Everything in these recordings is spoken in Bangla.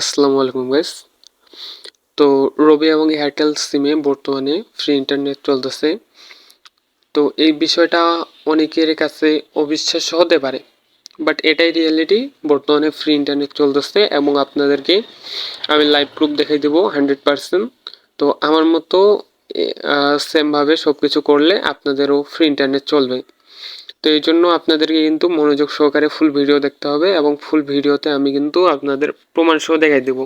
আসসালামু আলাইকুম গাইস। তো রবি এবং এয়ারটেল সিমে বর্তমানে ফ্রি ইন্টারনেট চলতেছে। তো এই বিষয়টা অনেকের কাছে অবিশ্বাস্য হতে পারে, বাট এটাই রিয়েলিটি। বর্তমানে ফ্রি ইন্টারনেট চলতেছে এবং আপনাদেরকে আমি লাইভ প্রুফ দেখাই দেবো 100%। তো আমার মতো সেমভাবে সব কিছু করলে আপনাদেরও ফ্রি ইন্টারনেট চলবে। তো এই জন্য আপনাদেরকে কিন্তু মনোযোগ সহকারে ফুল ভিডিও দেখতে হবে এবং ফুল ভিডিওতে আমি কিন্তু আপনাদের প্রমাণ সহ দেখাই দেবো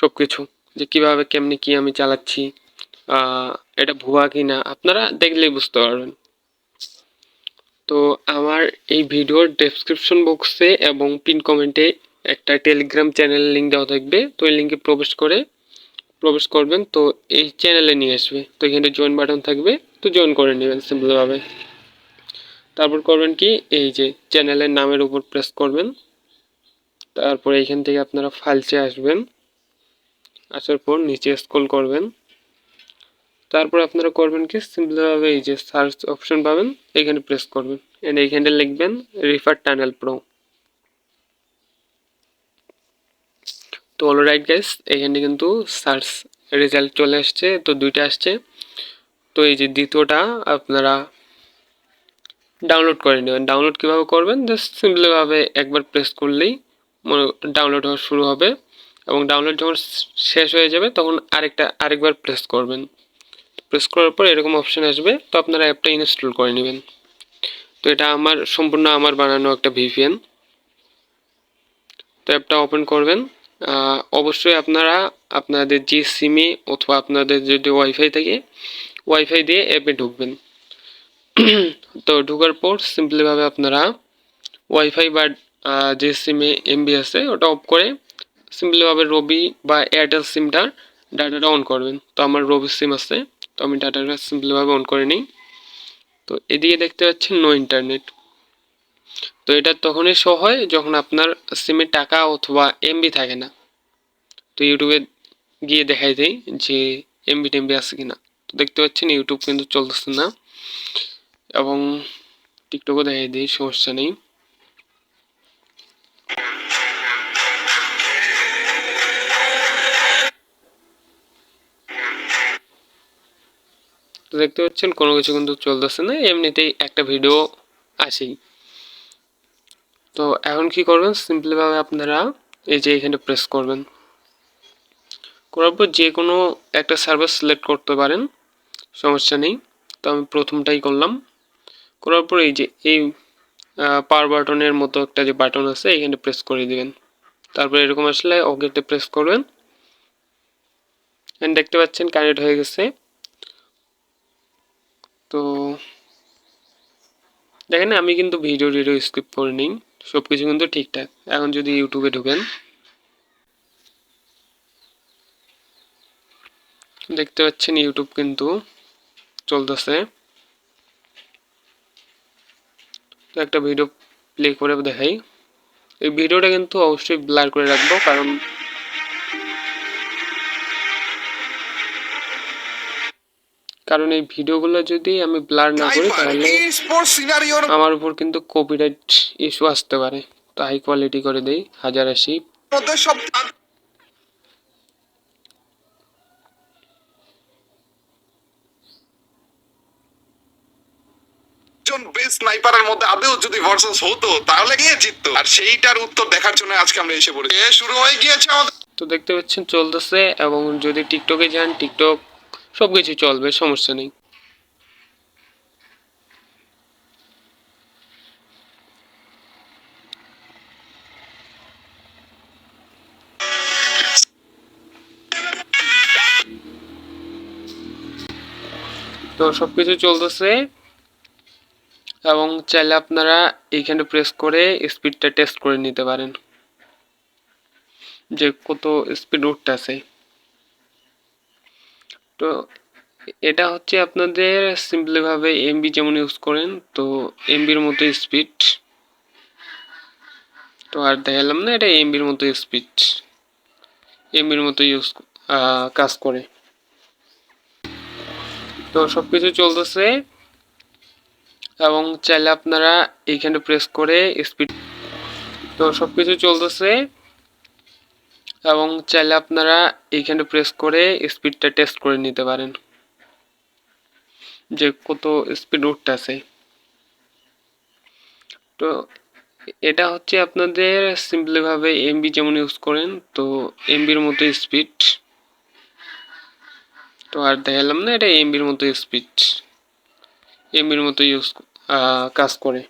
সব কিছু, যে কীভাবে কেমনি কি আমি চালাচ্ছি, এটা ভুয়া কি না আপনারা দেখলেই বুঝতে পারবেন। তো আমার এই ভিডিওর ডেসক্রিপশন বক্সে এবং পিন কমেন্টে একটা টেলিগ্রাম চ্যানেল লিঙ্ক দেওয়া থাকবে। তো এই লিঙ্কে প্রবেশ করবেন, তো এই চ্যানেলে নিয়ে আসবে। তো এখানে জয়েন বাটন থাকবে, তো জয়েন করে নেবেন সিম্পলভাবে। তারপর করবেন কি, এই যে চ্যানেলের নামের উপর প্রেস করবেন। তারপর এইখান থেকে আপনারা ফাইলসে আসবেন, আসার পর নিচে স্ক্রল করবেন। তারপর আপনারা করবেন কি, সিম্পলভাবে এই যে সার্চ অপশন পাবেন, এখানে প্রেস করবেন এন্ড এইখানে লিখবেন রিফার টানেল প্রো। তো অলরাইট গাইস, এখানে কিন্তু সার্চ রেজাল্ট চলে আসছে, তো দুইটা আসছে। তো এই যে দ্বিতীয়টা আপনারা ডাউনলোড করে নেবেন। ডাউনলোড কীভাবে করবেন, জাস্ট সিম্পলভাবে একবার প্রেস করলেই ডাউনলোড হওয়া শুরু হবে এবং ডাউনলোড যখন শেষ হয়ে যাবে তখন আরেকবার প্রেস করবেন। প্রেস করার পর এরকম অপশন আসবে, তো আপনারা অ্যাপটা ইনস্টল করে নেবেন। তো এটা সম্পূর্ণ আমার বানানো একটা ভিপিএন। তো অ্যাপটা ওপেন করবেন। অবশ্যই আপনারা আপনাদের যে সিমে অথবা আপনাদের যদি ওয়াইফাই থাকে ওয়াইফাই দিয়ে অ্যাপে ঢুকবেন। তো ঢোকার পর সিম্পলিভাবে আপনারা ওয়াইফাই বা যে সিমে এমবি আছে ওটা অফ করে সিম্পলিভাবে রবি বা এয়ারটেল সিমটার ডাটাটা অন করবেন। তো আমার রবি সিম আছে, তো আমি ডাটাটা সিম্পলিভাবে অন করে নিই। তো এদিকে দেখতে পাচ্ছেন নো ইন্টারনেট। তো এটা তখনই শো হয় যখন আপনার সিমে টাকা অথবা এমবি থাকে না। তো ইউটিউবে গিয়ে দেখাই দেয় যে এমবি টেমবি আছে কিনা। তো দেখতে পাচ্ছেন ইউটিউব কিন্তু চলতেছে না এবং টিকটকও দেখাই দেয়, সমস্যা নেই। তো দেখতে পাচ্ছেন কোনো কিছু কিন্তু চলতেছে না, এমনিতেই একটা ভিডিও আসেই। তো এখন কি করবেন, সিম্পলিভাবে আপনারা এই যে এখানে প্রেস করবেন। করার পর যে কোনো একটা সার্ভার সিলেক্ট করতে পারেন, সমস্যা নেই। তো আমি প্রথমটাই করলাম। করার পর এই যে এই পাওয়ার বাটনের মতো একটা যে বাটন আছে এখানে প্রেস করে দিবেন। তারপর এরকম আসলে ওকেতে প্রেস করবেন এন্ড দেখতে পাচ্ছেন কানেক্ট হয়ে গেছে। তো দেখেন আমি কিন্তু ভিডিও স্কিপ করে নিই, সব কিছু কিন্তু ঠিকঠাক। এখন যদি ইউটিউবে ঢুকেন দেখতে পাচ্ছেন ইউটিউব কিন্তু চলতেছে। তো একটা ভিডিও প্লে করে দেখাই। এই ভিডিওটা কিন্তু অবশ্যই ব্লার করে রাখবো, কারণ এই ভিডিওগুলো যদি আমি ব্লার না করি তাহলে আমার উপর কিন্তু কপিরাইট ইস্যু আসতে পারে। তো হাই কোয়ালিটি করে দেই 1080। বেস্ট স্নাইপারের মধ্যে আদৌ যদি ভার্সেস হতো তাহলে কে জিততো, আর সেইটার উত্তর দেখার জন্য আজকে আমরা এসে পড়েছি। শুরু হয়ে গিয়েছে আমাদের। তো দেখতে পাচ্ছেন চলতেছে, এবং যদি টিকটকে যান টিকটক সবকিছু চলবে, সমস্যা নেই। তো সবকিছু চলতেছে এবং চাইলে আপনারা এইখানে প্রেস করে স্পিডটা টেস্ট করে নিতে পারেন যে কত স্পিড উঠতেছে। তো এটা হচ্ছে আপনাদের সিম্পলিভাবে এমবি যেমন ইউজ করেন, তো এমবির মতো স্পিড। তো আর দেখালাম না, এটা এমবির মতো স্পিড, এমবির মতো কাজ করে। তো সব কিছু চলতেছে এবং চাইলে আপনারা এইখানে প্রেস করে স্পিড। তো সব কিছু চলতেছে এবং চাইলে আপনারা এইখানে প্রেস করে স্পিডটা টেস্ট করে নিতে পারেন যে কত স্পিড উঠতেছে। তো এটা হচ্ছে আপনাদের সিম্পলি ভাবে এমবি যেমন ইউজ করেন তো এমবির মতো স্পিড, তো আর দেখালাম না, এটা এমবির মতো স্পিড, এমবির মতো কাজ করে।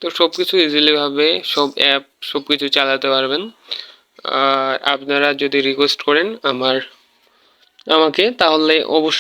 তো সবকিছু ইজিলি ভাবে সব অ্যাপ সবকিছু চালাতে পারবেন। আর আপনারা যদি রিকোয়েস্ট করেন আমাকে তাহলে অবশ্যই